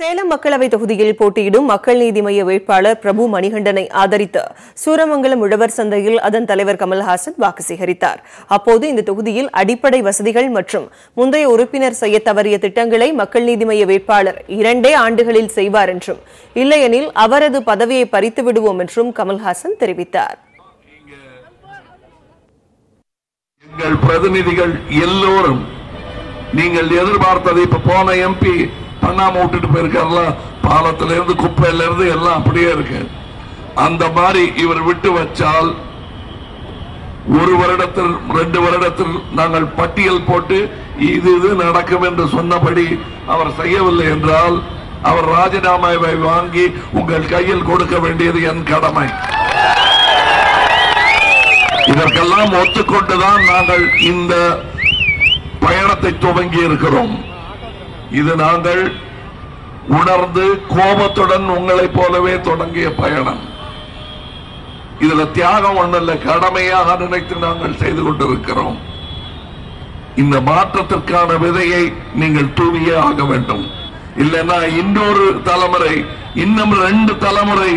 சேலம் மக்களவை தொகுதியில் போட்டியிடும் மக்கள் நீதி மய்ய வேட்பாளர் பிரபு மணிகண்டனை ஆதரித்து சூரமங்கலம் உழவர் சந்தையில் அதன் தலைவர் கமல்ஹாசன் வாக்கு சேகரித்தார். அப்போது இந்த தொகுதியில் அடிப்படை வசதிகள் மற்றும் முந்தைய உறுப்பினர் செய்ய தவறிய திட்டங்களை மக்கள் நீதி மய்ய வேட்பாளர் 2 ஆண்டுகளில் செய்வார் என்றும், இல்லையெனில் அவரது பதவியை பறித்து விடுவோம் என்றும் கமல்ஹாசன் தெரிவித்தார். எங்கள் பிரதிநிதிகள் எல்லோரும் நீங்கள் எதிர்பார்த்ததை இப்ப போன எம்பி பண்ணாம விட்டுட்டு போயிருக்காருல, பாலத்தில இருந்து குப்பையில இருந்து எல்லாம் அப்படியே இருக்கு. அந்த மாதிரி இவர் விட்டு வச்சால் 1 வருடத்தில் 2 வருடத்தில் நாங்கள் பட்டியல் போட்டு இது நடக்கும் என்று சொன்னபடி அவர் செய்யவில்லை என்றால் அவர் ராஜினாமாவை வாங்கி உங்கள் கையில் கொடுக்க வேண்டியது என் கடமை. இதற்கெல்லாம் ஒத்துக்கொண்டுதான் நாங்கள் இந்த பயணத்தை துவங்கி இருக்கிறோம். இது நாங்கள் உணர்ந்து கோபத்துடன் உங்களை போலவே தொடங்கிய பயணம். இதுல தியாகம் ஒண்ணல்ல, கடமையாக நினைத்து நாங்கள் செய்து கொண்டிருக்கிறோம். இந்த மாற்றத்திற்கான விதையை நீங்கள் தூவியே ஆக வேண்டும். இல்லைன்னா இன்னொரு தலைமுறை, இன்னும் 2 தலைமுறை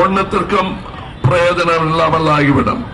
ஒன்னத்திற்கும் பிரயோஜனம் இல்லாமல் ஆகிவிடும்.